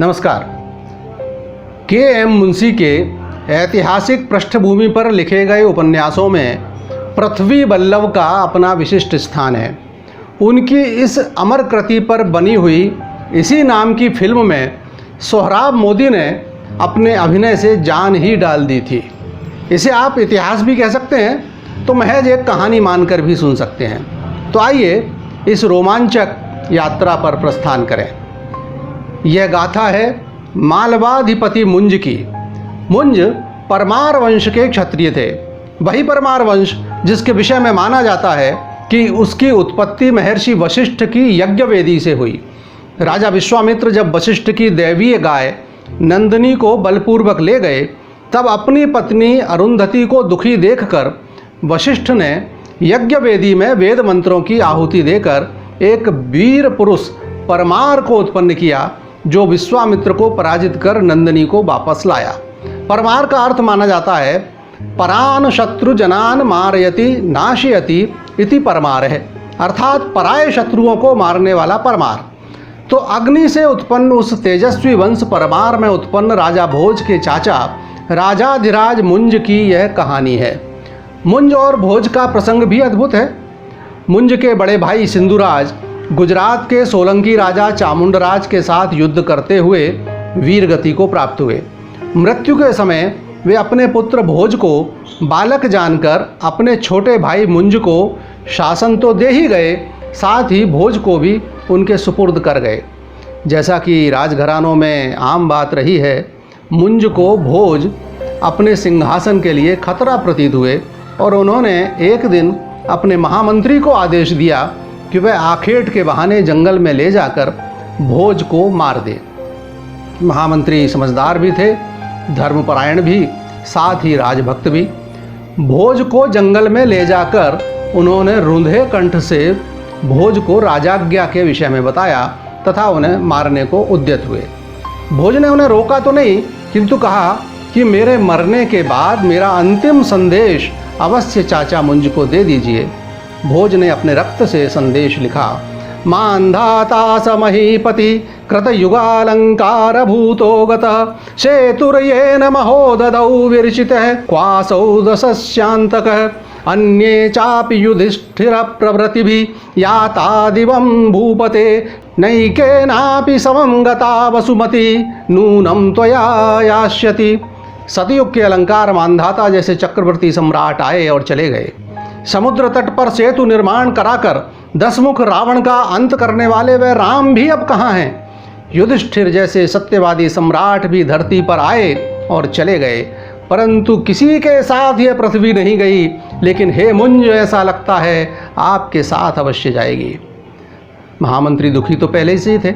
नमस्कार। के.एम. मुंशी के ऐतिहासिक पृष्ठभूमि पर लिखे गए उपन्यासों में पृथ्वी वल्लभ का अपना विशिष्ट स्थान है। उनकी इस अमर कृति पर बनी हुई इसी नाम की फिल्म में सोहराब मोदी ने अपने अभिनय से जान ही डाल दी थी। इसे आप इतिहास भी कह सकते हैं तो महज एक कहानी मानकर भी सुन सकते हैं। तो आइए इस रोमांचक यात्रा पर प्रस्थान करें। यह गाथा है मालवाधिपति मुंज की। मुंज परमार वंश के क्षत्रिय थे। वही परमार वंश जिसके विषय में माना जाता है कि उसकी उत्पत्ति महर्षि वशिष्ठ की यज्ञवेदी से हुई। राजा विश्वामित्र जब वशिष्ठ की दैवीय गाय नंदिनी को बलपूर्वक ले गए तब अपनी पत्नी अरुंधति को दुखी देखकर वशिष्ठ ने यज्ञवेदी में वेद मंत्रों की आहुति देकर एक वीर पुरुष परमार को उत्पन्न किया, जो विश्वामित्र को पराजित कर नंदिनी को वापस लाया। परमार का अर्थ माना जाता है परान शत्रु जनान मारयति नाशयति इति परमार है, अर्थात पराये शत्रुओं को मारने वाला परमार। तो अग्नि से उत्पन्न उस तेजस्वी वंश परमार में उत्पन्न राजा भोज के चाचा राजाधिराज मुंज की यह कहानी है। मुंज और भोज का प्रसंग भी अद्भुत है। मुंज के बड़े भाई सिंधुराज गुजरात के सोलंकी राजा चामुंडराज के साथ युद्ध करते हुए वीरगति को प्राप्त हुए। मृत्यु के समय वे अपने पुत्र भोज को बालक जानकर अपने छोटे भाई मुंज को शासन तो दे ही गए, साथ ही भोज को भी उनके सुपुर्द कर गए। जैसा कि राजघरानों में आम बात रही है, मुंज को भोज अपने सिंहासन के लिए खतरा प्रतीत हुए और उन्होंने एक दिन अपने महामंत्री को आदेश दिया कि वह आखेट के बहाने जंगल में ले जाकर भोज को मार दे। महामंत्री समझदार भी थे, धर्मपरायण भी, साथ ही राजभक्त भी। भोज को जंगल में ले जाकर उन्होंने रुंधे कंठ से भोज को राजाज्ञा के विषय में बताया तथा उन्हें मारने को उद्यत हुए। भोज ने उन्हें रोका तो नहीं, किंतु कहा कि मेरे मरने के बाद मेरा अंतिम संदेश अवश्य चाचा मुंज को दे दीजिए। भोज ने अपने रक्त से संदेश लिखा, मांधाता समहीपति कृतयुगालंकार भूतो गतः शेतुर्येन महोददौ विरचितः क्वासौ दशस्यांतकः अन्ये चापि युधिष्ठिर प्रभृतिभिः याता दिवं भूपते नैकेनापि समं गता वसुमती नूनं त्वया यास्यति। सतयुग के अलंकार मांधाता जैसे चक्रवर्ती सम्राट आए और चले गए। समुद्र तट पर सेतु निर्माण कराकर दसमुख रावण का अंत करने वाले वे राम भी अब कहाँ हैं। युधिष्ठिर जैसे सत्यवादी सम्राट भी धरती पर आए और चले गए, परंतु किसी के साथ यह पृथ्वी नहीं गई। लेकिन हे मुंज, ऐसा लगता है आपके साथ अवश्य जाएगी। महामंत्री दुखी तो पहले से ही थे।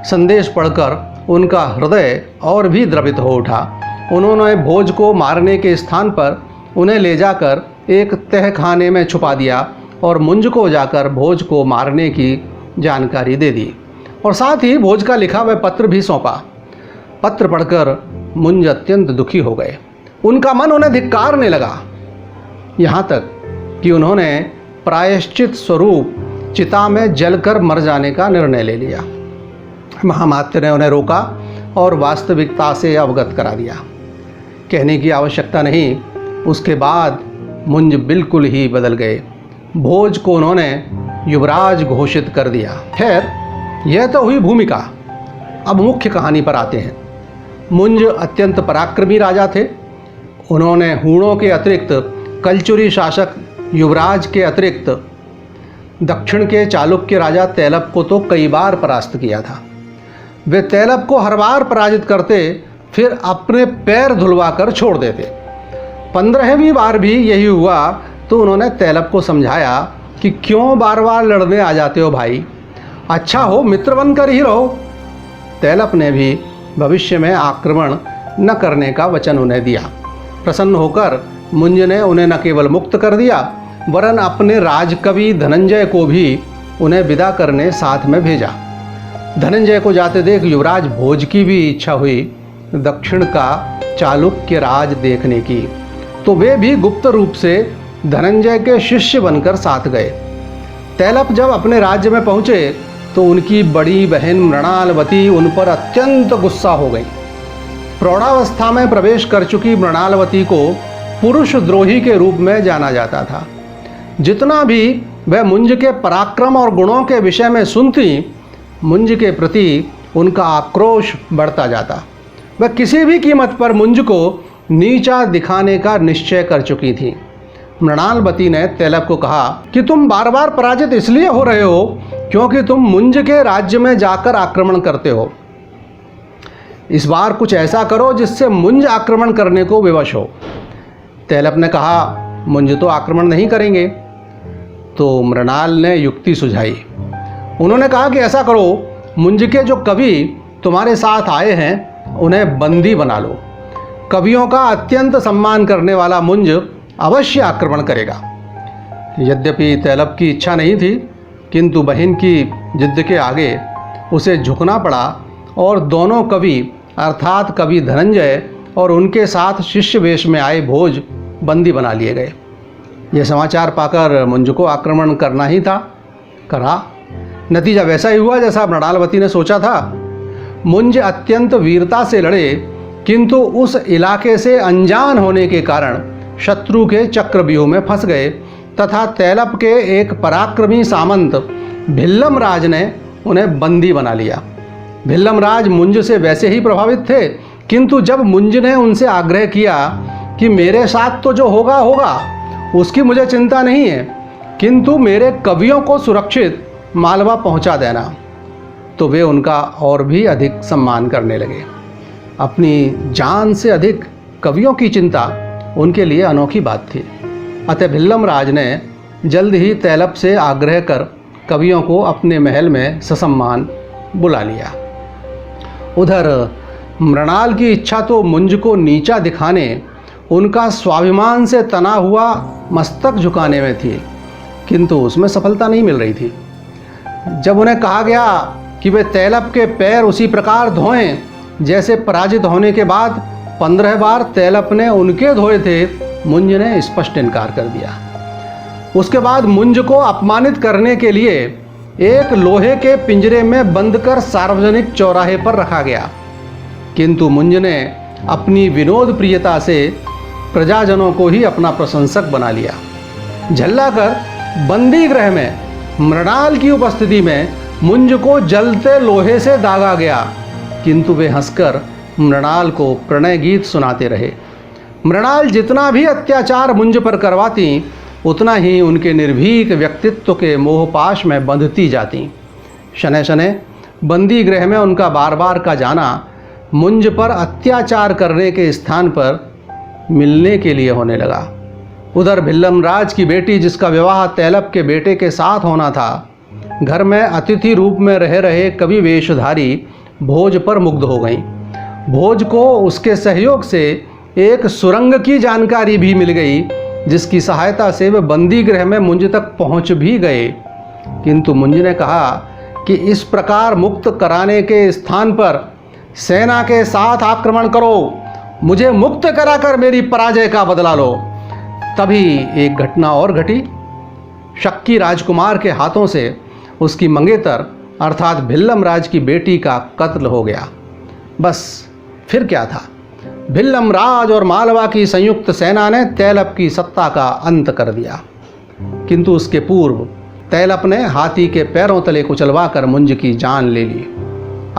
संदेश पढ़कर उनका हृदय और भी द्रवित हो उठा। उन्होंने भोज को मारने के स्थान पर उन्हें ले जाकर एक तहखाने में छुपा दिया और मुंज को जाकर भोज को मारने की जानकारी दे दी और साथ ही भोज का लिखा हुआ पत्र भी सौंपा। पत्र पढ़कर मुंज अत्यंत दुखी हो गए। उनका मन उन्हें धिक्कारने लगा, यहाँ तक कि उन्होंने प्रायश्चित स्वरूप चिता में जलकर मर जाने का निर्णय ले लिया। महामात्य ने उन्हें रोका और वास्तविकता से अवगत करा दिया। कहने की आवश्यकता नहीं, उसके बाद मुंज बिल्कुल ही बदल गए। भोज को उन्होंने युवराज घोषित कर दिया। खैर, यह तो हुई भूमिका। अब मुख्य कहानी पर आते हैं। मुंज अत्यंत पराक्रमी राजा थे। उन्होंने हूणों के अतिरिक्त कलचुरी शासक युवराज के अतिरिक्त दक्षिण के चालुक्य राजा तैलब को तो कई बार परास्त किया था। वे तैलब को हर बार पराजित करते, फिर अपने पैर धुलवा कर छोड़ देते। 15वीं बार भी यही हुआ तो उन्होंने तैलब को समझाया कि क्यों बार बार लड़ने आ जाते हो भाई, अच्छा हो मित्र बनकर ही रहो। तैलब ने भी भविष्य में आक्रमण न करने का वचन उन्हें दिया। प्रसन्न होकर मुंज ने उन्हें न केवल मुक्त कर दिया, वरन अपने राजकवि धनंजय को भी उन्हें विदा करने साथ में भेजा। धनंजय को जाते देख युवराज भोज की भी इच्छा हुई दक्षिण का चालुक्य राज देखने की, तो वे भी गुप्त रूप से धनंजय के शिष्य बनकर साथ गए। तैलब जब अपने राज्य में पहुँचे तो उनकी बड़ी बहन मृणालवती उन पर अत्यंत गुस्सा हो गई। प्रौढ़ावस्था में प्रवेश कर चुकी मृणालवती को पुरुष द्रोही के रूप में जाना जाता था। जितना भी वह मुंज के पराक्रम और गुणों के विषय में सुनती, मुंज के प्रति उनका आक्रोश बढ़ता जाता। वह किसी भी कीमत पर मुंज को नीचा दिखाने का निश्चय कर चुकी थी। मृणालवती ने तैलब को कहा कि तुम बार बार पराजित इसलिए हो रहे हो क्योंकि तुम मुंज के राज्य में जाकर आक्रमण करते हो। इस बार कुछ ऐसा करो जिससे मुंज आक्रमण करने को विवश हो। तैलब ने कहा, मुंज तो आक्रमण नहीं करेंगे। तो मृणाल ने युक्ति सुझाई। उन्होंने कहा कि ऐसा करो, मुंज के जो कवि तुम्हारे साथ आए हैं उन्हें बंदी बना लो। कवियों का अत्यंत सम्मान करने वाला मुंज अवश्य आक्रमण करेगा। यद्यपि तैलब की इच्छा नहीं थी, किंतु बहन की जिद के आगे उसे झुकना पड़ा और दोनों कवि अर्थात कवि धनंजय और उनके साथ शिष्य वेश में आए भोज बंदी बना लिए गए। यह समाचार पाकर मुंज को आक्रमण करना ही था, करा। नतीजा वैसा ही हुआ जैसा मृणालवती ने सोचा था। मुंज अत्यंत वीरता से लड़े, किंतु उस इलाके से अनजान होने के कारण शत्रु के चक्रव्यूह में फंस गए तथा तैलब के एक पराक्रमी सामंत भिल्लम राज ने उन्हें बंदी बना लिया। भिल्लम राज मुंज से वैसे ही प्रभावित थे, किंतु जब मुंज ने उनसे आग्रह किया कि मेरे साथ तो जो होगा होगा, उसकी मुझे चिंता नहीं है, किंतु मेरे कवियों को सुरक्षित मालवा पहुंचा देना, तो वे उनका और भी अधिक सम्मान करने लगे। अपनी जान से अधिक कवियों की चिंता उनके लिए अनोखी बात थी। अतः भिल्लम राज ने जल्द ही तैलब से आग्रह कर कवियों को अपने महल में ससम्मान बुला लिया। उधर मृणाल की इच्छा तो मुंज को नीचा दिखाने, उनका स्वाभिमान से तना हुआ मस्तक झुकाने में थी, किंतु उसमें सफलता नहीं मिल रही थी। जब उन्हें कहा गया कि वे तैलब के पैर उसी प्रकार धोएं जैसे पराजित होने के बाद 15 बार तैलब ने उनके धोए थे, मुंज ने स्पष्ट इनकार कर दिया। उसके बाद मुंज को अपमानित करने के लिए एक लोहे के पिंजरे में बंद कर सार्वजनिक चौराहे पर रखा गया, किंतु मुंज ने अपनी विनोद प्रियता से प्रजाजनों को ही अपना प्रशंसक बना लिया। झल्लाकर बंदी गृह में मृणाल की उपस्थिति में मुंज को जलते लोहे से दागा गया, किंतु वे हंसकर मृणाल को प्रणय गीत सुनाते रहे। मृणाल जितना भी अत्याचार मुंज पर करवाती, उतना ही उनके निर्भीक व्यक्तित्व के मोहपाश में बंधती जाती। शनै शनै बंदी गृह में उनका बार बार का जाना मुंज पर अत्याचार करने के स्थान पर मिलने के लिए होने लगा। उधर भिल्लम राज की बेटी, जिसका विवाह तैलब के बेटे के साथ होना था, घर में अतिथि रूप में रह रहे कवि वेशधारी भोज पर मुग्ध हो गईं। भोज को उसके सहयोग से एक सुरंग की जानकारी भी मिल गई, जिसकी सहायता से वे बंदी गृह में मुंज तक पहुंच भी गए। किंतु मुंज ने कहा कि इस प्रकार मुक्त कराने के स्थान पर सेना के साथ आक्रमण करो, मुझे मुक्त कराकर मेरी पराजय का बदला लो। तभी एक घटना और घटी। शक्की राजकुमार के हाथों से उसकी मंगेतर अर्थात भिल्लम राज की बेटी का कत्ल हो गया। बस फिर क्या था, भिल्लम राज और मालवा की संयुक्त सेना ने तैलब की सत्ता का अंत कर दिया। किंतु उसके पूर्व तैलब ने हाथी के पैरों तले कुचलवा कर मुंज की जान ले ली।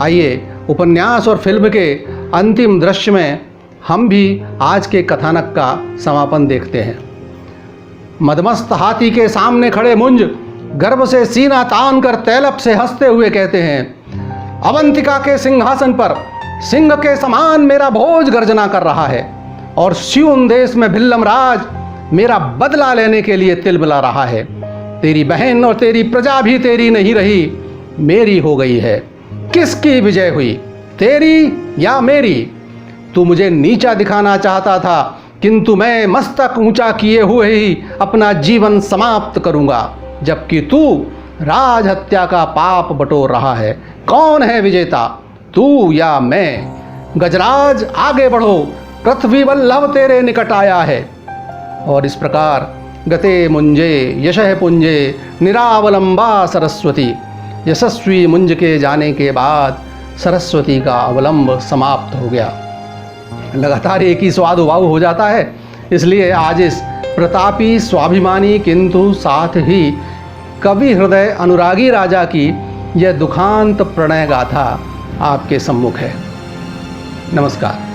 आइए उपन्यास और फिल्म के अंतिम दृश्य में हम भी आज के कथानक का समापन देखते हैं। मदमस्त हाथी के सामने खड़े मुंज गर्व से सीना तान कर तैलब से हंसते हुए कहते हैं, अवंतिका के सिंहासन पर सिंह के समान मेरा भोज गर्जना कर रहा है और स्यून देश में भिल्लम राज मेरा बदला लेने के लिए तिलमिला रहा है। तेरी बहन और तेरी प्रजा भी तेरी नहीं रही, मेरी हो गई है। किसकी विजय हुई, तेरी या मेरी? तू मुझे नीचा दिखाना चाहता था, किंतु मैं मस्तक ऊंचा किए हुए ही अपना जीवन समाप्त करूंगा, जबकि तू राज हत्या का पाप बटोर रहा है। कौन है विजेता, तू या मैं? गजराज आगे बढ़ो, पृथ्वी वल्लभ तेरे निकट आया है। और इस प्रकार गते मुंजे यशः पुंजे निरावलंबा सरस्वती, यशस्वी मुंज के जाने के बाद सरस्वती का अवलंब समाप्त हो गया। लगातार एक ही स्वाद उबाऊ हो जाता है, इसलिए आज इस प्रतापी, स्वाभिमानी किंतु साथ ही कवि हृदय अनुरागी राजा की यह दुखांत प्रणय गाथा आपके सम्मुख है। नमस्कार।